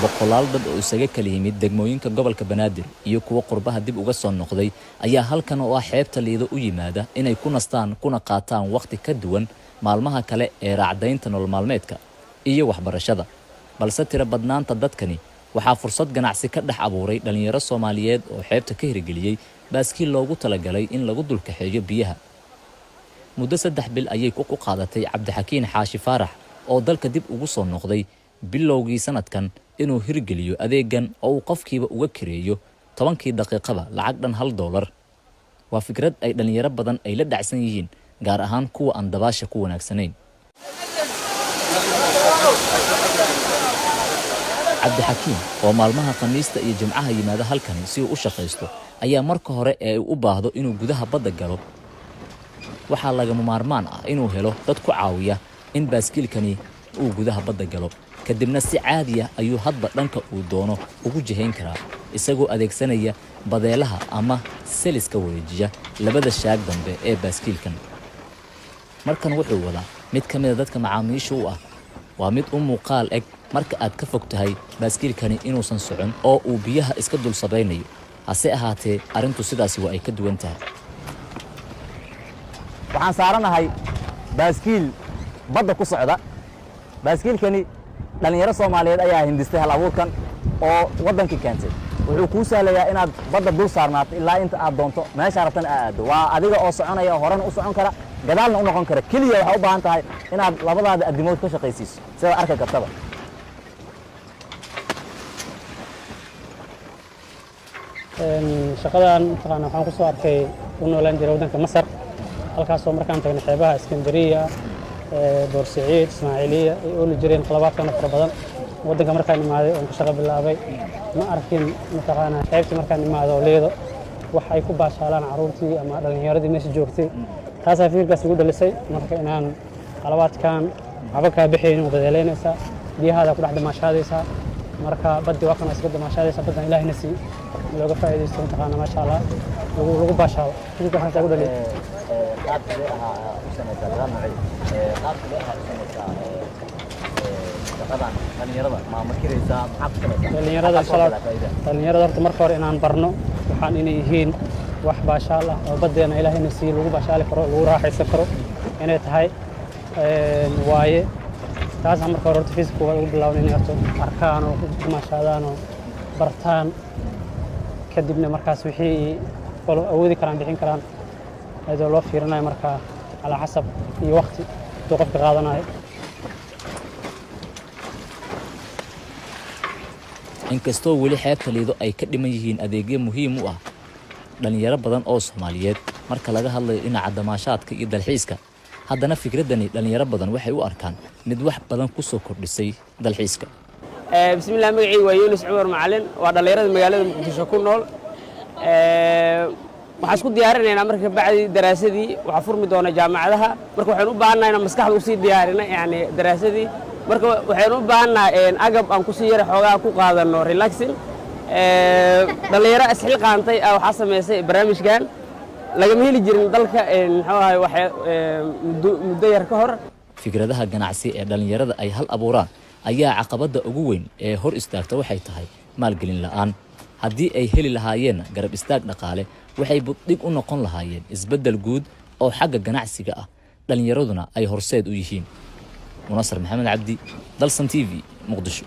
boqolaal dad oo isaga kala yimid degmooyinka gobolka Banaadir iyo kuwa qurbaha dib uga soo noqday ayaa halkan oo ah xeebta Liido u yimaada inay ku nastaan kuna qaataan waqti ka duwan maalmaha kale ee raacdaynta nolol maalmeedka iyo waxbarashada balse tira badnaanta dadkani waxaa fursad ganacsi ka dhex abuuray dhalinyaro Soomaaliyeed oo xeebta ka hirgeliyay baaskiil loogu talagalay in lagu dulkaxeeyo biyaha muddo 3 bil ayay ku qaadatay Cabdixakiin Xaashi Faarax oo dalka dib ugu soo noqday bilowgii sanadkan inuu hirgeliyo adeegan oo qofkiiba uga kireeyo 10 daqiiqada lacag dhan $1 waa fikrad ay dhalinyaro badan ay la dhacsan yihiin gaar ahaan kuwa aan dabaasha ku wanaagsanayn Cabdixakiin oo maalmaha Khamiista iyo Jimcaha yimaada halkan si uu u shaqeysto ayaa marka hore ee u baahdo inuu gudaha badda galo waxaa lagama maarmaan ah inuu helo dad ku caawiya in baaskiilkani uu gudaha badda galo kadibna si caadi ah ayuu hadba dhanka uu doono ugu jihayn karaa isagoo adeegsanaya badeelaha ama seliska wareejiya labada shaag dambe ee baaskiilkan markan wuxuu wadaa mid ka mid ah dadka macaamiisha u ah waa mid u muuqaal eg marka aad ka fog tahay baaskiilkani inuusan socon oo uu biyaha iska dul sabaynayo hase ahaatee arrintu sidaasi waa ay ka duwan tahay waxaan saaranahay baaskiil badda ku socda baaskiilkani dhalinyaro Soomaaliyeed ayaa hindistay hal abuurkan oo wadankii keentay wuxuu ku sahlayaa inaad badda dul saarnaato ilaa inta aad doonto meesha rabtan aad waa adiga oo soconaya horan u socon kara gadaalna u noqon kara kaliya waxa u baahan tahay inaad labadaada adimood ka shaqaysiiso sida arka kartaba shaqadan taqaana waxaan ku soo arkay u noolaan jiray wadanka Masar halkaas oo markaan tagnay xeebaha Iskandariya Boorsaciid Ismaaciiliya ay oo jireen qalabaadkan fara badan wadanka markaan imaaday oo shaqo bilaabay ma arkin taqaana xeebta markaan imaado Liido wax ay ku baashaalaan caruurtii ama dhalinyaradii meesha joogtay taas ay fikirkaas ugu dhalisay marka inaan qalabaadkan haba ka bixin oo badeeleynaysa biyaha ku dhex dhamaashadaysa marka baddi waa kana iska dhamaashadaysa badan Ilaahina si looga faa'iideysto taqaana ma sha Allah lagu baashaalo fikirkaas ugu dhaliyay qaab kale ah u sameeyay barnaamij qaab kale ah u sameeyay shaqadan dhalinyarada ma markiraysa dhalinyarada horta marka hore inaan barno waxaan inay yihiin wax baashaal ah oo badeena Ilaahina si lagu baashaali karo lagu raaxaysan karo inay tahay waaye taas marka hore horta fiisku waa ugu bilaabnay inay horta arkaan oo ku maashaadaan oo bartaan kadibna markaas wixii awoodi karaan bixin karaan هذا لو فيرنا مركا على حسب أي وقت توقف قاعدنا inkastoo weli xeebta Liido ay ka dhiman yihiin adeegyo muhiim u ah dhalinyaro badan oo Soomaaliyeed marka laga hadlayo dhinaca damaashaadka iyo dalxiiska haddana fikradani dhalinyaro badan waxay u arkaan mid wax badan ku soo kordhisay dalxiiska bismillaah magacii waa Yunus Cumar Macalin waa dhalinyarada magaalada Muqdisho ku nool waxaan isku diyaarinaynaa marka bacdi daraasadii waxa furmi doona jaamacadaha marka waxaan u baahanahay in maskaxda u sii diyaarina yani daraasadii marka waxaan u baahanahay agab aan ku sii yara xoogaa ku qaadano relaxing dhalinyaro isxil qaantay waxa sameysay barnaamijkan lagama heli jirin dalka muxuu ahay waxa muddo yar ka hor fikradaha ganacsi ee dhalinyarada ay hal abuuraan ayaa caqabada ugu weyn ee hor istaagta waxay tahay maalgelin la'aan haddii ay heli lahaayeen garab istaag dhaqaale waxay buddhig u noqon lahaayeen isbedel guud oo xagga ganacsiga ah dhalinyaraduna ay horseed u yihiin Munasar Maxamed Cabdi Dalsan TV Muqdisho